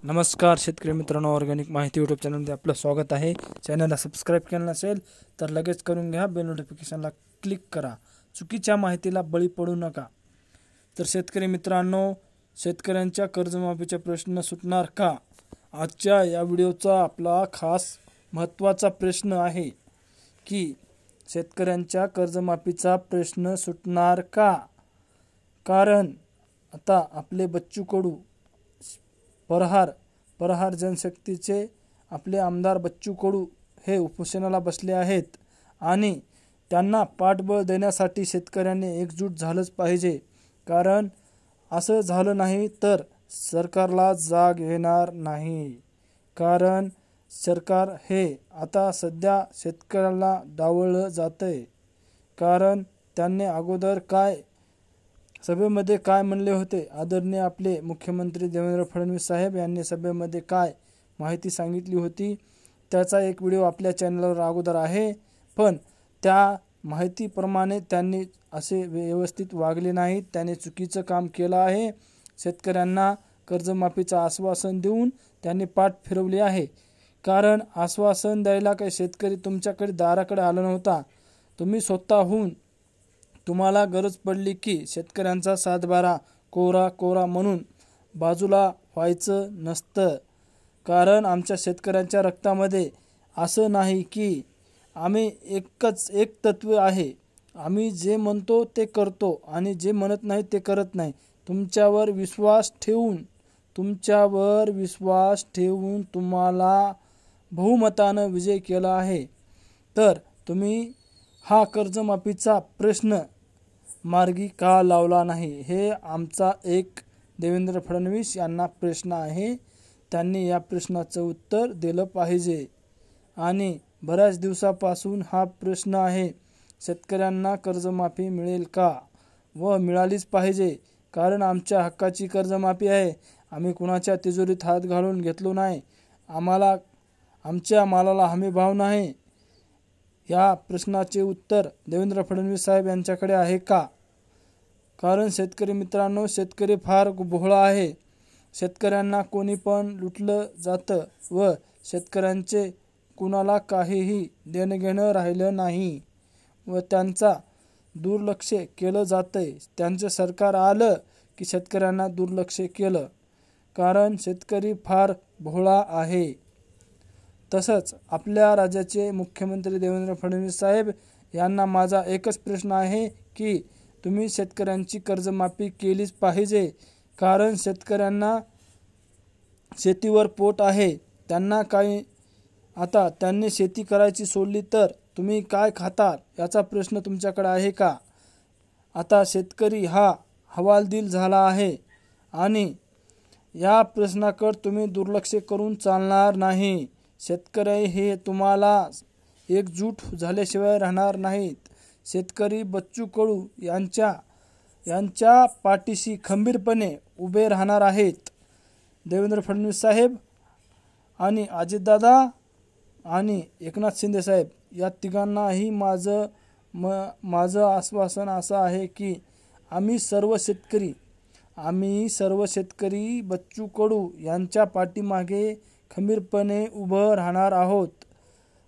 नमस्कार शेतकरी मित्रांनो, ऑर्गॅनिक माहिती यूट्यूब चॅनलमध्ये आपलं स्वागत आहे। चॅनलला सबस्क्राईब केलं नसेल तर लगेच करून घ्या, बेल नोटिफिकेशनला क्लिक करा, चुकीच्या माहितीला बळी पडू नका। तर शेतकरी मित्रांनो, शेतकऱ्यांच्या कर्जमाफीचे प्रश्न सुटणार का? आजच्या या व्हिडिओचा आपला खास महत्त्वाचा प्रश्न आहे की शेतकऱ्यांच्या कर्जमाफीचा प्रश्न सुटणार का? कारण आता आपले बच्चू कडू प्रहार जनशक्तीचे आपले आमदार बच्चू कडू हे उपोषणाला बसले आहेत आणि त्यांना पाठबळ देण्यासाठी शेतकऱ्यांनी एकजूट झालंच पाहिजे। कारण असं झालं नाही तर सरकारला जाग येणार नाही। कारण सरकार हे आता सध्या शेतकऱ्याला डावललं जातंय। कारण त्यांनी अगोदर सभेमध्ये काय म्हणले होते? आदरणीय आपले मुख्यमंत्री देवेंद्र फडणवीस साहेब यांनी सभेमध्ये काय माहिती सांगितली होती त्याचा एक व्हिडिओ आपल्या चॅनलवर अगोदर आहे। पण त्या माहितीप्रमाणे त्यांनी असे व्यवस्थित वागले नाहीत, त्यांनी चुकीचं काम केलं आहे। शेतकऱ्यांना कर्जमाफीचं आश्वासन देऊन त्यांनी पाठ फिरवली आहे। कारण आश्वासन द्यायला काही शेतकरी तुमच्याकडे दाराकडे आला नव्हता, तुम्ही स्वतःहून तुम्हाला गरज पडली की शेतकऱ्यांचा सातबारा कोरा म्हणून बाजूला व्हायचं नसतं। कारण आमच्या शेतकऱ्यांच्या रक्तामध्ये असं नाही की आम्ही एक तत्व आहे, आम्ही जे म्हणतो ते करतो आणि जे म्हणत नाही ते करत नाही। तुमच्यावर विश्वास ठेवून तुम्हाला बहुमतानं विजय केला आहे। तर तुम्ही हा कर्जमाफीचा प्रश्न मार्गी का लावला नाही, हे आमचा एक देवेंद्र फडणवीस यांना प्रश्न आहे। त्यांनी या प्रश्नाचं उत्तर दिलं पाहिजे। आणि बऱ्याच दिवसापासून हा प्रश्न आहे, शेतकऱ्यांना कर्जमाफी मिळेल का? व मिळालीच पाहिजे। कारण आमच्या हक्काची कर्जमाफी आहे, आम्ही कुणाच्या तिजोरीत हात घालून घेतलो नाही, आमच्या मालाला हमी भाव नाही। या प्रश्नाचे उत्तर देवेंद्र फडणवीस साहेब यांच्याकडे आहे का? कारण शेतकरी मित्रांनो, शेतकरी फार भोळा आहे। शेतकऱ्यांना कोणी पण लुटलं जातं व शेतकऱ्यांचे कुणाला काहीही देणं घेणं राहिलं नाही व त्यांचा दुर्लक्ष केलं जातंय। त्यांचं सरकार आलं की शेतकऱ्यांना दुर्लक्ष केलं। कारण शेतकरी फार भोळा आहे। तसंच आपल्या राज्याचे मुख्यमंत्री देवेंद्र फडणवीस साहेब यांना माझा एकच प्रश्न आहे की तुम्ही शेतकऱ्यांची कर्जमाफी केलीच पाहिजे। कारण शेतकऱ्यांना शेतीवर पोट आहे, त्यांना काही आता त्यांनी शेती करायची सोडली तर तुम्ही काय खाता याचा प्रश्न तुमच्याकडे आहे का? आता शेतकरी हा हवालदिल झाला आहे आणि या प्रश्नाकडे तुम्ही दुर्लक्ष करून चालणार नाही। शेतकरी हे तुम्हाला एकजूट झाल्याशिवाय राहणार नाहीत। शेतकरी बच्चू कडू यांच्या पाठीशी खंबीरपणे उभे राहणार आहेत। देवेंद्र फडणवीस साहेब आणि अजितदादा आणि एकनाथ शिंदे साहेब या तिघांनाही माझं आश्वासन असं आहे की आम्ही सर्व शेतकरी बच्चू कडू यांच्या पाठीमागे खंबीरपणे उभं राहणार आहोत।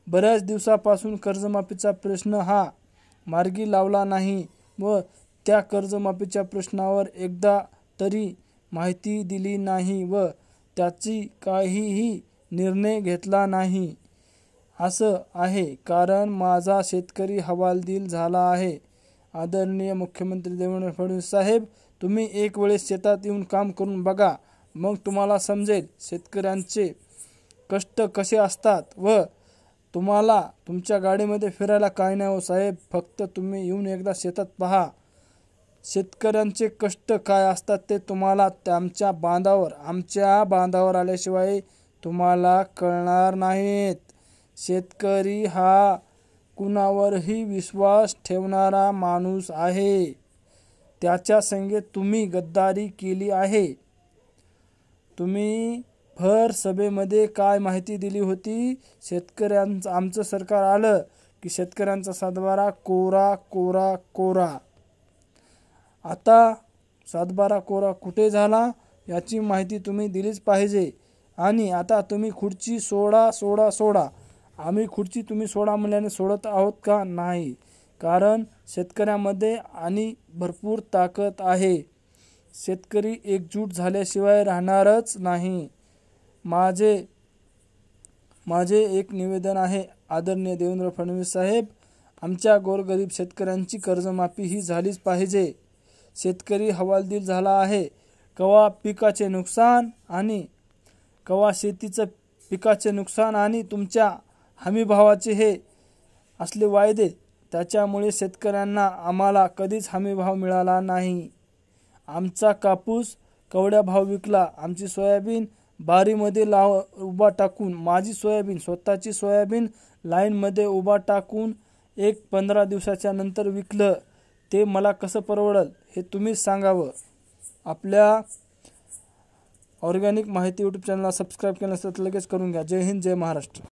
बऱ्याच दिवसापासून कर्जमाफीचा प्रश्न हा मार्गी लावला नाही व त्या कर्जमाफीच्या प्रश्नावर एकदा तरी माहिती दिली नाही व त्याची काहीही निर्णय घेतला नाही असं आहे। कारण माझा शेतकरी हवालदिल झाला आहे। आदरणीय मुख्यमंत्री देवेंद्र फडणवीस साहेब, तुम्ही एक वेळेस शेतात येऊन काम करून बघा, मग तुम्हाला समजेल शेतकऱ्यांचे कष्ट कसे असतात व तुम्हाला तुमच्या गाडीमध्ये फिरायला काय नाही हो साहेब, फक्त तुम्ही येऊन एकदा शेतात पहा, शेतकऱ्यांचे कष्ट काय असतात ते तुम्हाला आमच्या बांधावर आल्याशिवाय तुम्हाला कळणार नाहीत। शेतकरी हा कुणावरही विश्वास ठेवणारा माणूस आहे, त्याच्या संगे तुम्ही गद्दारी केली आहे। तुम्ही भर सभेमध्ये काय माहिती दिली होती? आमचं सरकार आलं की शेतकऱ्यांचा सातबारा कोरा। आता सातबारा कोरा कुठे झाला याची माहिती तुम्ही दिलीच पाहिजे। आणि आता तुम्ही खुर्ची सोडा. आम्ही खुर्ची तुम्ही सोडा म्हणल्याने सोडत आहोत का? नाही. कारण शेतकऱ्यामध्ये आणि भरपूर ताकद आहे. शेतकरी एकजूट झाल्याशिवाय राहणारच नाही. माझे एक निवेदन आहे. आदरणीय देवेंद्र फडणवीस साहेब, आमच्या गोरगरीब शेतकऱ्यांची कर्जमाफी ही झालीच पाहिजे. शेतकरी हवालदिल झाला आहे. कवा पिकाचे नुकसान आणि कवा शेतीचं पिकाचे नुकसान आणि तुमच्या हमीभावाचे हे असले वायदे, त्याच्यामुळे शेतकऱ्यांना आम्हाला कधीच हमीभाव मिळाला नाही. आमचा कापूस कवड्या भाव विकला. आमची सोयाबीन बारीमध्ये उभा टाकून, माझी सोयाबीन स्वतःची सोयाबीन लाईनमध्ये उभा टाकून 15 दिवसाच्या नंतर विकलं. ते मला कसं परवडल हे तुम्हीच सांगावं. आपल्या ऑर्गॅनिक माहिती यूट्यूब चॅनलला सबस्क्राईब केलं नसेल तर लगेच करून घ्या. जय हिंद, जय महाराष्ट्र.